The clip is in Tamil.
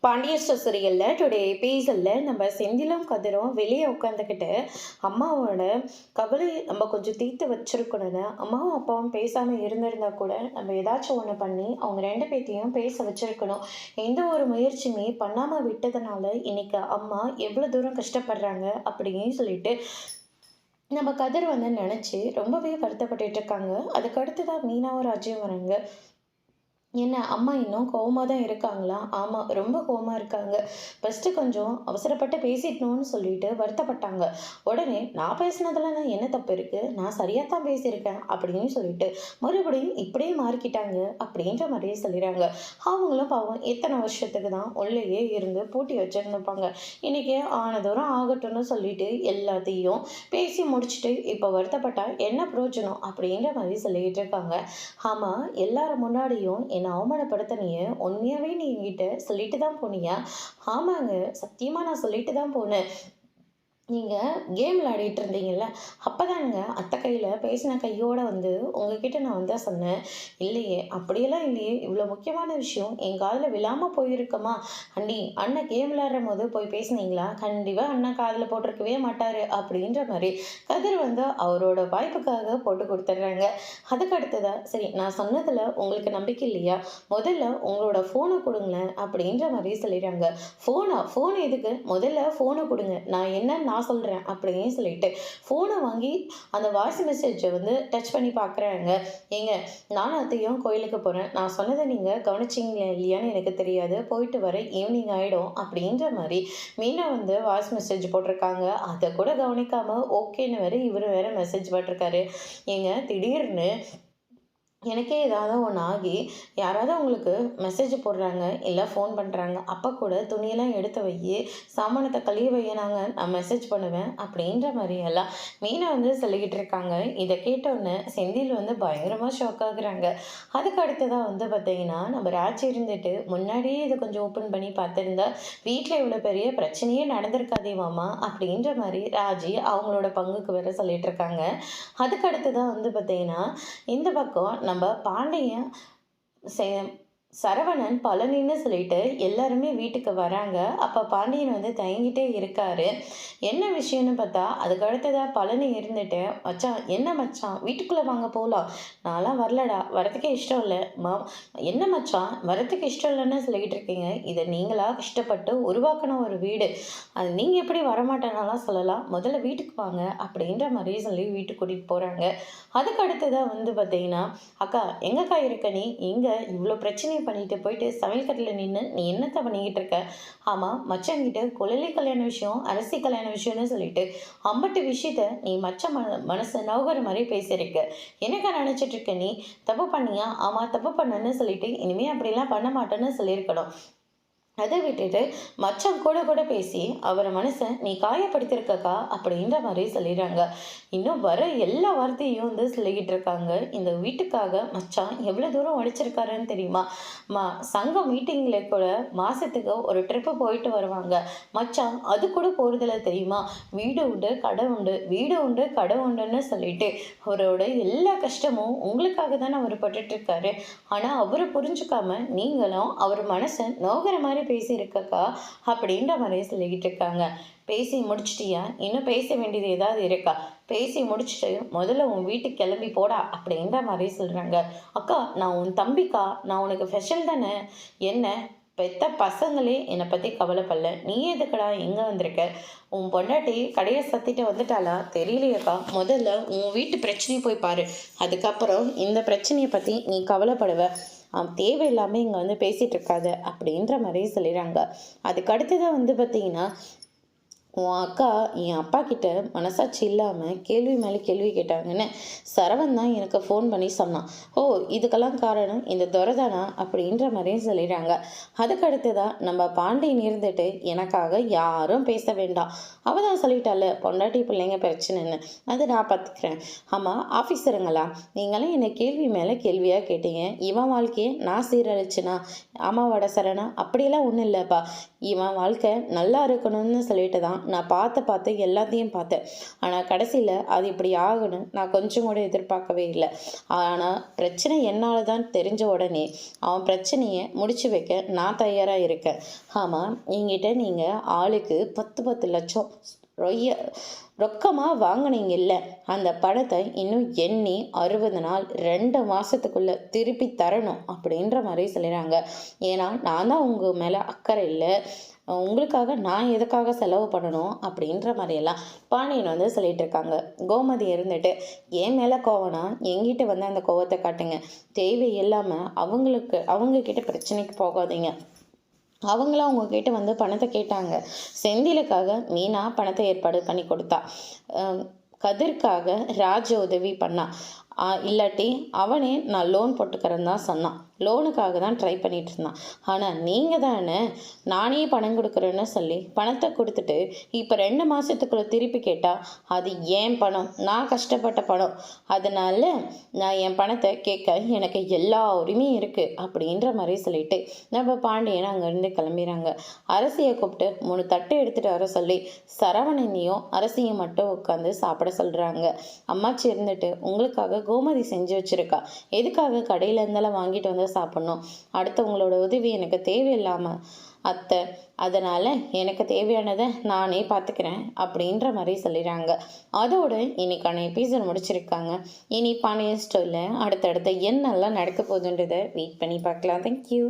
பாண்டியர் ஸ்டோர் சீரியலில் டுடே எபிசோடில் நம்ம செந்திலும் கதிரும் வெளியே உட்காந்துக்கிட்டு அம்மாவோட கவலை நம்ம கொஞ்சம் தீர்த்து வச்சிருக்கணும்னு அம்மாவும் அப்பாவும் பேசாமல் இருந்திருந்தா கூட நம்ம ஏதாச்சும் ஒன்று பண்ணி அவங்க ரெண்டு பேர்த்தையும் பேச வச்சிருக்கணும். எந்த ஒரு முயற்சியுமே பண்ணாமல் விட்டதுனால இன்னைக்கு அம்மா எவ்வளோ தூரம் கஷ்டப்படுறாங்க அப்படின்னு சொல்லிட்டு நம்ம கதிர் நினச்சி ரொம்பவே வருத்தப்பட்டுட்டு இருக்காங்க. அதுக்கு அடுத்து தான் மீனாவும் ராஜ்யம் வராங்க. என்ன அம்மா இன்னும் கோவமா தான் இருக்காங்களா? ஆமா, ரொம்ப கோவமா இருக்காங்க. ஃபர்ஸ்ட்டு கொஞ்சம் அவசரப்பட்டு பேசிட்டோன்னு சொல்லிட்டு வருத்தப்பட்டாங்க. உடனே நான் பேசினதுல தான் என்ன தப்பு இருக்கு? நான் சரியா தான் பேசியிருக்கேன் அப்படின்னு சொல்லிட்டு மறுபடியும் இப்படியே மாறிக்கிட்டாங்க அப்படின்ற மாதிரியே சொல்லிடுறாங்க. அவங்களும் பாவம் எத்தனை வருஷத்துக்கு தான் உள்ளேயே இருந்து பூட்டி வச்சிருந்துப்பாங்க. இன்னைக்கு ஆனதூரம் ஆகட்டும்னு சொல்லிட்டு எல்லாத்தையும் பேசி முடிச்சுட்டு இப்போ வருத்தப்பட்டா என்ன பிரயோஜனம் அப்படின்ற மாதிரி சொல்லிட்டு இருக்காங்க. ஆமா, எல்லாரும் முன்னாடியும் என்னை அவமானப்படுத்தினியே உண்மையாவே நீ என்கிட்ட சொல்லிட்டு தான் போனியா? ஆமாங்க, சத்தியமா நான் சொல்லிட்டு தான் போனேன். நீங்கள் கேம் விளையாடிட்டு இருந்தீங்கல்ல, அப்போதானுங்க அத்தை கையில் பேசின கையோட உங்ககிட்ட நான் சொன்னேன். இல்லையே, அப்படியெல்லாம் இல்லையே, இவ்வளோ முக்கியமான விஷயம் என் காதில் விழாமல் போயிருக்கமா? அண்ணன் கேம் விளையாடுற போது போய் பேசுனீங்களா? கண்டிப்பாக அண்ணன் காதில் போட்டிருக்கவே மாட்டார் அப்படின்ற மாதிரி கதிர் அவரோட வாய்ப்புக்காக போட்டு கொடுத்துட்றாங்க. அதுக்கு அடுத்ததா சரி, நான் சொன்னதில் உங்களுக்கு நம்பிக்கை இல்லையா? முதல்ல உங்களோட ஃபோனை கொடுங்களேன் அப்படின்ற மாதிரி சொல்லிடுறாங்க. ஃபோன் எதுக்கு? முதல்ல ஃபோனை கொடுங்க, நான் என்னன்னு சொல்கிறேன் அப்படின்னு சொல்லிட்டு ஃபோனை வாங்கி அந்த வாய்ஸ் மெசேஜை டச் பண்ணி பார்க்குறாங்க. ஏங்க, நானும் அத்தையும் கோயிலுக்கு போகிறேன், நான் சொன்னதை நீங்கள் கவனிச்சிங்களா இல்லையான்னு எனக்கு தெரியாது, போயிட்டு வர ஈவினிங் ஆகிடும் அப்படின்ற மாதிரி மீனா வாய்ஸ் மெசேஜ் போட்டிருக்காங்க. அதை கூட கவனிக்காமல் ஓகேன்னு வேறு இவர் வேறு மெசேஜ் போட்டிருக்காரு. ஏங்க, திடீர்னு எனக்கே ஏதாவது ஒன்று ஆகி யாராவது உங்களுக்கு மெசேஜ் போடுறாங்க, இல்லை ஃபோன் பண்ணுறாங்க, அப்போ கூட துணியெல்லாம் எடுத்து வை, சாமானத்தை கழுவி வைய, நான் மெசேஜ் பண்ணுவேன் அப்படின்ற மாதிரியெல்லாம் மீனை சொல்லிக்கிட்டு இருக்காங்க. இதை கேட்டோன்னே செந்தில் பயங்கரமாக ஷாக் ஆகுறாங்க. அதுக்கு அடுத்ததாக பார்த்தீங்கன்னா நம்ம ராஜி இருந்துட்டு முன்னாடியே இதை கொஞ்சம் ஓப்பன் பண்ணி பார்த்துருந்தா வீட்டில் இவ்வளோ பெரிய பிரச்சனையே நடந்திருக்காதே மாமா அப்படின்ற மாதிரி ராஜி அவங்களோட பங்குக்கு வேற சொல்லிட்டு இருக்காங்க. அதுக்கு அடுத்ததாக பார்த்தீங்கன்னா இந்த பக்கம் நம்ம பாண்டியன் சரவணன் பழனின்னு சொல்லிட்டு எல்லாருமே வீட்டுக்கு வராங்க. அப்போ பாண்டியன் தயங்கிட்டே இருக்காரு. என்ன விஷயம்னு பார்த்தா அதுக்கு அடுத்ததாக பழனி இருந்துட்டு, மச்சான் என்ன மச்சான் வீட்டுக்குள்ளே வாங்க போகலாம், நான்லாம் வரலடா, வரத்துக்கே இஷ்டம் இல்லை என்ன மச்சான் வரத்துக்கு இஷ்டம் இல்லைன்னு சொல்லிக்கிட்டு இருக்கீங்க? இதை நீங்களாக கஷ்டப்பட்டு உருவாக்கின ஒரு வீடு, அது நீங்கள் எப்படி வரமாட்டேனாலாம் சொல்லலாம், முதல்ல வீட்டுக்கு வாங்க அப்படின்ற மாதிரி சொல்லி வீட்டுக்கு கூட்டிகிட்டு போகிறாங்க. அதுக்கு அடுத்ததாக பார்த்தீங்கன்னா, அக்கா எங்கக்கா இருக்க நீ? இங்கே இவ்வளோ பிரச்சனை பண்ணிட்டு போயிட்டு சமையல் கட்டில் நின்று நீ என்னத்தை பண்ணிக்கிட்டு இருக்க? ஆமாம், மச்சங்கிட்ட குழலி கல்யாண விஷயம், அரசி கல்யாண விஷயம்னு சொல்லிட்டு அம்பட்டு விஷயத்த நீ மச்ச மனசை நவுகிற மாதிரி பேசியிருக்க. என்னக்கா நினச்சிட்டு இருக்க நீ? தப்பு பண்ணியா? ஆமாம், தப்பு பண்ணன்னு சொல்லிட்டு இனிமேல் அப்படிலாம் பண்ண மாட்டேன்னு சொல்லியிருக்கணும். அதை விட்டுட்டு மச்சான் கூட கூட பேசி அவரை மனசை நீ காயப்படுத்திருக்கக்கா அப்படின்ற மாதிரி சொல்லிடுறாங்க. இன்னும் வர எல்லா வார்த்தையும் சொல்லிக்கிட்டு இருக்காங்க. இந்த வீட்டுக்காக மச்சான் எவ்வளோ தூரம் உழைச்சிருக்காருன்னு தெரியுமா? சங்கம் மீட்டிங்கில் கூட மாதத்துக்கு ஒரு ட்ரிப்பு போயிட்டு வருவாங்க. மச்சான் அது கூட போகிறதில்ல தெரியுமா? வீடு உண்டு கடை உண்டு, வீடு உண்டு கடை உண்டுன்னு சொல்லிட்டு அவரோட எல்லா கஷ்டமும் உங்களுக்காக தானே அவர் பட்டுட்ருக்காரு. ஆனால் அவரை புரிஞ்சுக்காம நீங்களும் அவர் மனசை நோகிற மாதிரி பேசியிருக்கக்கா அப்படின்ற மாதிரி சொல்லிக்கிட்டு இருக்காங்க. பேசி முடிச்சிட்டியா? இன்னும் பேச வேண்டியது ஏதாவது இருக்கா? பேசி முடிச்சுட்டு முதல்ல உன் வீட்டுக்கு கிளம்பி போடா அப்படின்ற மாதிரி சொல்கிறாங்க. அக்கா, நான் உன் தம்பிக்கா, நான் உனக்கு ஸ்பெஷல் தானே. என்ன பெத்த பசங்களே என்னை பற்றி கவலைப்படல, நீ எதுக்கடா இங்கே வந்திருக்க? உன் பொண்டாட்டி கடையை சத்திட்டு வந்துட்டாளா தெரியலையக்கா, முதல்ல உன் வீட்டு பிரச்சனையை போய் பாரு, அதுக்கப்புறம் இந்த பிரச்சனையை பற்றி நீ கவலைப்படுவ, தேவையில்லாமல் இங்கே பேசிகிட்டு இருக்காத அப்படின்ற மாதிரி சொல்லிடுறாங்க. அதுக்கு அடுத்ததாக பார்த்தீங்கன்னா உன் அக்கா என் அப்பா கிட்ட மனசாட்சி இல்லாமல் கேள்வி மேலே கேள்வி கேட்டாங்கன்னு சரவன் தான் எனக்கு ஃபோன் பண்ணி சொன்னான். ஓ, இதுக்கெல்லாம் காரணம் இந்த துரதானா அப்படின்ற மாதிரியும் சொல்லிடுறாங்க. அதுக்கு அடுத்ததான் நம்ம பாண்டியன் இருந்துட்டு எனக்காக யாரும் பேச வேண்டாம், அவள் தான் சொல்லிட்டால பொண்டாட்டி பிள்ளைங்க பிரச்சனைன்னு, அது நான் பார்த்துக்கிறேன். ஆமாம் ஆஃபீஸருங்களா, நீங்களும் என்னை கேள்வி மேலே கேள்வியாக கேட்டீங்க. இவன் வாழ்க்கையை நான் சீரழிச்சுனா? ஆமாவாட சரணா, அப்படியெல்லாம் ஒன்றும் இல்லைப்பா, இவன் வாழ்க்கை நல்லா இருக்கணும்னு சொல்லிட்டு தான் நான் பார்த்து எல்லாத்தையும் பார்த்தேன். ஆனால் கடைசியில் அது இப்படி ஆகுன்னு நான் கொஞ்சம் கூட எதிர்பார்க்கவே இல்லை. ஆனால் பிரச்சனை என்னால் தான் தெரிஞ்ச உடனே அவன் பிரச்சனையை முடிச்சு வைக்க நான் தயாராக இருக்கேன். ஆமாம், என்கிட்ட நீங்கள் ஆளுக்கு 10 லட்சம் ரொக்கமாக வாங்கினீங்கல்ல, அந்த பணத்தை இன்னும் எண்ணி 60 நாள் 2 மாதத்துக்குள்ளே திருப்பி தரணும் அப்படின்ற மாதிரி சொல்லிடுறாங்க. ஏன்னா நான் தான் உங்கள் மேலே அக்கறை இல்லை, உங்களுக்காக நான் எதுக்காக செலவு பண்ணணும் அப்படின்ற மாதிரியெல்லாம் பாண்டியன் சொல்லிட்டு இருக்காங்க. கோமதி இருந்துட்டு, என் மேலே கோவம்னா எங்கிட்ட அந்த கோவத்தை காட்டுங்க, தேவையில்லாமல் அவங்கக்கிட்ட பிரச்சனைக்கு போகாதீங்க. அவங்களாம் உங்ககிட்ட பணத்தை கேட்டாங்க. செந்திலுக்காக மீனா பணத்தை ஏற்பாடு பண்ணி கொடுத்தா. கதிர்க்காக ராஜ உதவி பண்ணா. இல்லாட்டி அவனே நான் லோன் போட்டுக்கிறேன்னு தான் சொன்னான். லோனுக்காக தான் ட்ரை பண்ணிட்டு இருந்தான். ஆனால் நீங்கள் தானே நானே பணம் கொடுக்குறேன்னு சொல்லி பணத்தை கொடுத்துட்டு இப்போ 2 மாதத்துக்குள்ளே திருப்பி கேட்டால் அது ஏன் பணம், நான் கஷ்டப்பட்ட பணம், அதனால் நான் என் பணத்தை கேட்க எனக்கு எல்லா உரிமையும் இருக்குது அப்படின்ற மாதிரி சொல்லிட்டு நம்ம பாண்டியன் அங்கேருந்து கிளம்பிடுறாங்க. அரசியை கூப்பிட்டு 3 தட்டு எடுத்துகிட்டு வர சொல்லி சரவணனையும் அரசியும் மட்டும் உட்காந்து சாப்பிட சொல்கிறாங்க. அம்மாச்சி இருந்துட்டு, உங்களுக்காக கோமதி செஞ்சு வச்சுருக்கா, எதுக்காக கடையில் இருந்தாலும் வாங்கிட்டு சாப்பிட்ணும், அடுத்தவங்களோட உதவி எனக்கு தேவையில்லாமல் அத்தை, அதனால் எனக்கு தேவையானதை நானே பார்த்துக்கிறேன் அப்படின்ற மாதிரி சொல்லிடுறாங்க. அதோடு இன்னைக்கான எபிசோட் முடிச்சிருக்காங்க. இனி பாண்டியன் ஸ்டோரியில் அடுத்தடுத்து என்னெல்லாம் நடக்க போகுதுன்றதை வெயிட் பண்ணி பார்க்கலாம். தேங்க்யூ.